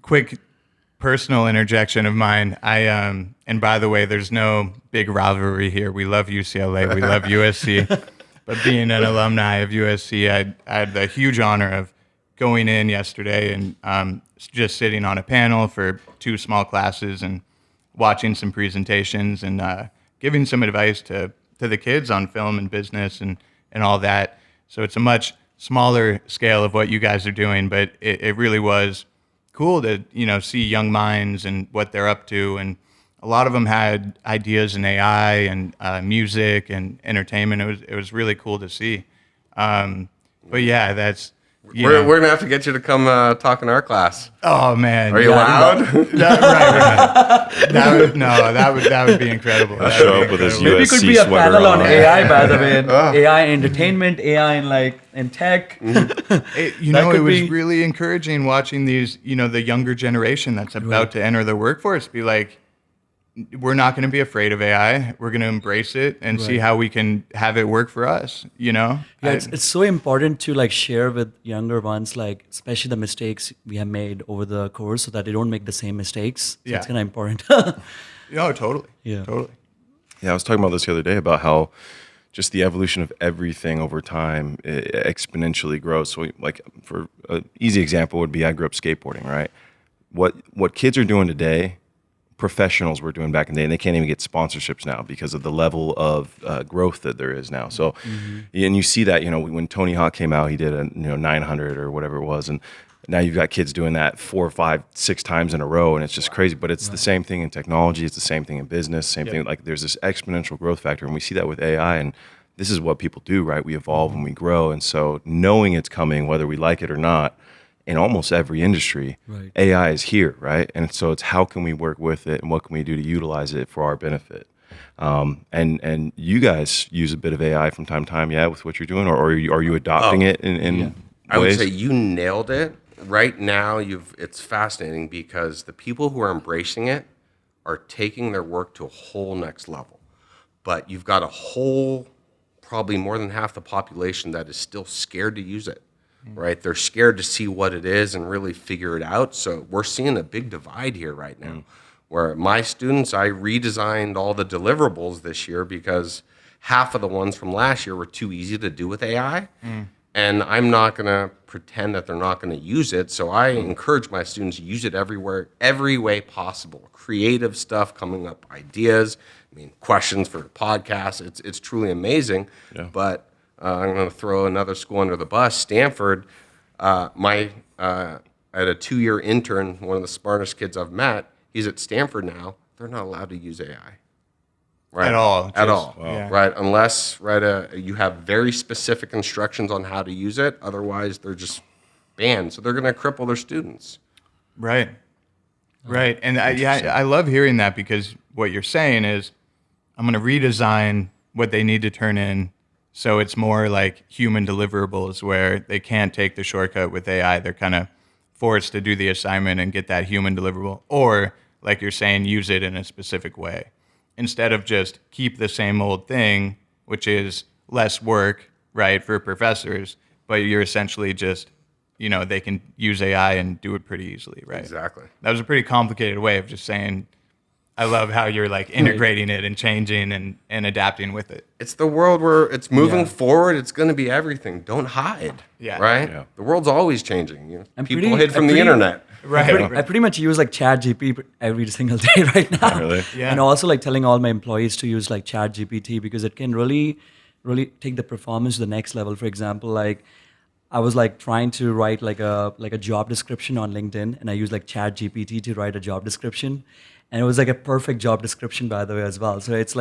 quick personal interjection of mine. And by the way, there's no big rivalry here. We love UCLA. We love USC. But being an alumni of USC, I had the huge honor of going in yesterday and just sitting on a panel for 2 small classes and watching some presentations and giving some advice to the kids on film and business and all that. So it's a much smaller scale of what you guys are doing, but it really was cool to see young minds and what they're up to. And a lot of them had ideas in AI and music and entertainment. It was really cool to see. But yeah, that's we're gonna have to get you to come talk in our class. Oh man, are you allowed? Right. That would be incredible. I'll show up with his USC Maybe it could be a sweater panel on on. AI, by the way, AI in entertainment, AI in tech. It was really encouraging watching these, the younger generation that's about to enter the workforce be like, we're not going to be afraid of AI. We're going to embrace it and see how we can have it work for us, Yeah, it's so important to share with younger ones, especially the mistakes we have made over the course so that they don't make the same mistakes. So it's kind of important. No, totally. Yeah. Totally. Yeah, I was talking about this the other day about how just the evolution of everything over time exponentially grows. So for an easy example would be I grew up skateboarding, right? What kids are doing today, professionals were doing back in the day, and they can't even get sponsorships now because of the level of growth that there is now. So, and you see that, when Tony Hawk came out, he did a 900 or whatever it was, and now you've got kids doing that 4, 5, 6 times in a row, and it's just crazy. But it's the same thing in technology, it's the same thing in business, same thing. There's this exponential growth factor, and we see that with AI, and this is what people do, right? We evolve and we grow, and so knowing it's coming, whether we like it or not, in almost every industry, AI is here, right? And so it's how can we work with it and what can we do to utilize it for our benefit? And you guys use a bit of AI from time to time, with what you're doing, or are you adopting it in ways? I would say you nailed it. Right now, it's fascinating because the people who are embracing it are taking their work to a whole next level. But you've got a whole, probably more than half the population that is still scared to use it. Right, they're scared to see what it is and really figure it out. So we're seeing a big divide here right now. Where my students, I redesigned all the deliverables this year because half of the ones from last year were too easy to do with AI, and I'm not going to pretend that they're not going to use it. So I encourage my students to use it everywhere, every way possible. Creative stuff, coming up ideas. Questions for podcasts. It's truly amazing. Yeah. But I'm going to throw another school under the bus. Stanford, I had a 2-year intern, one of the smartest kids I've met. He's at Stanford now. They're not allowed to use AI. Right? At all. Wow. Yeah. Right? Unless you have very specific instructions on how to use it. Otherwise, they're just banned. So they're going to cripple their students. Right. Right. And I love hearing that because what you're saying is I'm going to redesign what they need to turn in. So it's more like human deliverables where they can't take the shortcut with AI. They're kind of forced to do the assignment and get that human deliverable. Or, like you're saying, use it in a specific way. Instead of just keep the same old thing, which is less work, right, for professors, but you're essentially just, they can use AI and do it pretty easily, right? Exactly. That was a pretty complicated way of just saying, I love how you're integrating it and changing and adapting with it. It's the world where it's moving forward. It's going to be everything. Don't hide. Yeah. Right? Yeah. The world's always changing. People hid from the internet. Right. I pretty much use ChatGPT every single day right now. Really? Yeah. And also telling all my employees to use ChatGPT because it can really, really take the performance to the next level. For example, I was trying to write a job description on LinkedIn, and I used ChatGPT to write a job description. And it was a perfect job description, by the way, as well. So it's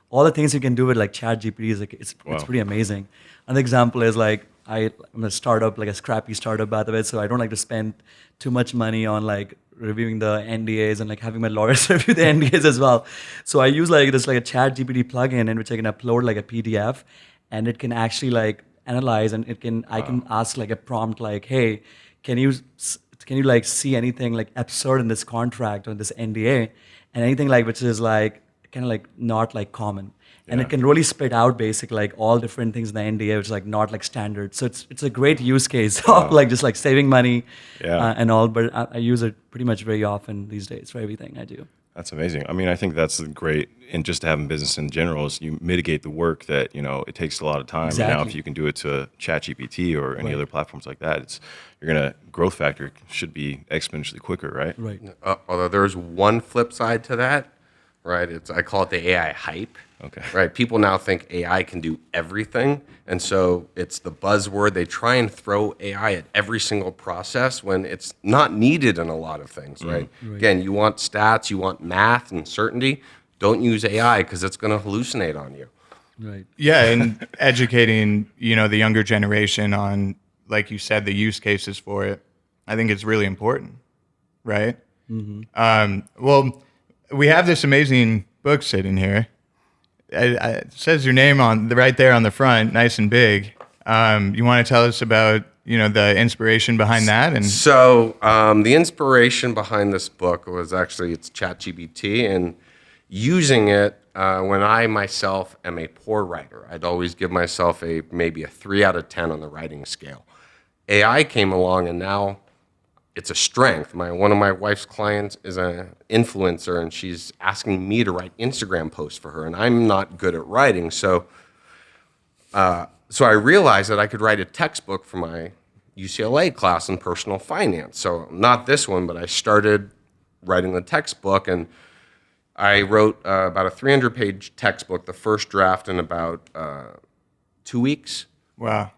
all the things you can do with ChatGPT is it's pretty amazing. Another example is I'm a startup, a scrappy startup, by the way. So I don't like to spend too much money on reviewing the NDAs and having my lawyers review the NDAs as well. So I use this a ChatGPT plugin in which I can upload a PDF, and it can actually analyze, and I can ask a prompt hey, can you see anything absurd in this contract or this NDA, and anything which is kind of like not like common. And it can really spit out basic like all different things in the NDA, which is like not like standard. So it's a great use case of like just like saving money and all. But I use it pretty much very often these days for everything I do. That's amazing. I mean, I think that's great, and just having business in general is you mitigate the work that it takes a lot of time. Exactly. And now, if you can do it to ChatGPT or any other platforms like that, growth factor should be exponentially quicker, right? Right. Although there's one flip side to that, right? I call it the AI hype. Okay. Right. People now think AI can do everything, and so it's the buzzword. They try and throw AI at every single process when it's not needed in a lot of things. Right. Again, you want stats, you want math and certainty. Don't use AI because it's going to hallucinate on you. Right. Yeah, and educating, the younger generation on, like you said, the use cases for it, I think it's really important, right? Well, we have this amazing book sitting here. It says your name right there on the front, nice and big. You want to tell us about, the inspiration behind that? And So the inspiration behind this book was it's ChatGPT, and using it when I myself am a poor writer. I'd always give myself maybe a 3 out of 10 on the writing scale. AI came along, and now it's a strength. One of my wife's clients is an influencer, and she's asking me to write Instagram posts for her, and I'm not good at writing. So I realized that I could write a textbook for my UCLA class in personal finance. So not this one, but I started writing the textbook, and I wrote about a 300-page textbook, the first draft, in about 2 weeks. wow.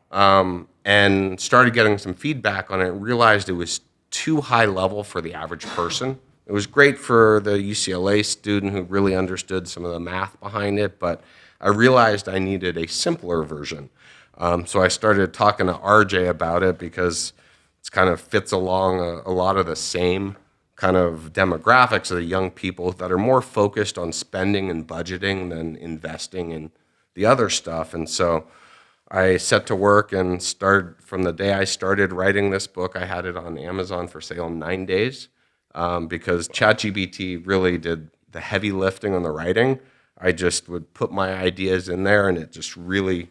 And started getting some feedback on it, realized it was too high level for the average person. It was great for the UCLA student who really understood some of the math behind it, but I realized I needed a simpler version. So I started talking to RJ about it because it kind of fits along a lot of the same kind of demographics of the young people that are more focused on spending and budgeting than investing in the other stuff. And so I set to work and started from the day I started writing this book. I had it on Amazon for sale in 9 days because ChatGPT really did the heavy lifting on the writing. I just would put my ideas in there, and it just really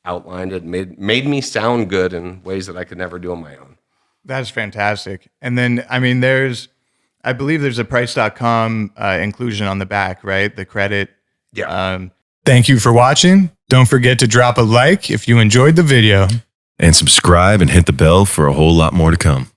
outlined it, made me sound good in ways that I could never do on my own. That's fantastic. And then, I believe there's a price.com inclusion on the back, right? The credit. Yeah. Thank you for watching. Don't forget to drop a like if you enjoyed the video. And subscribe and hit the bell for a whole lot more to come.